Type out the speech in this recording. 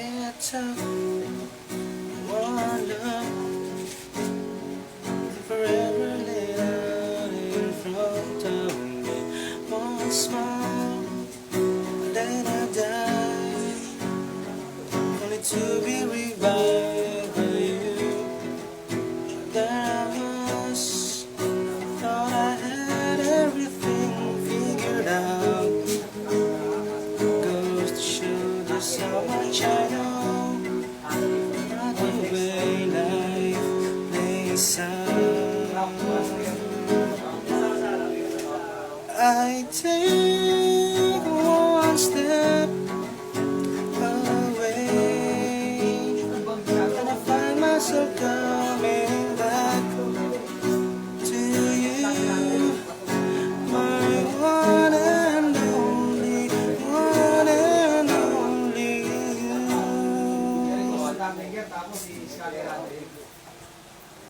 get up, wonder forever laid out in front of me. One smile, then I die, only to be revived by you. There I was, thought I had everything figured out. Goes to show just how much I know about the way life plays out. I take one step away, and I find myself coming back to you, my one and only, one and only you.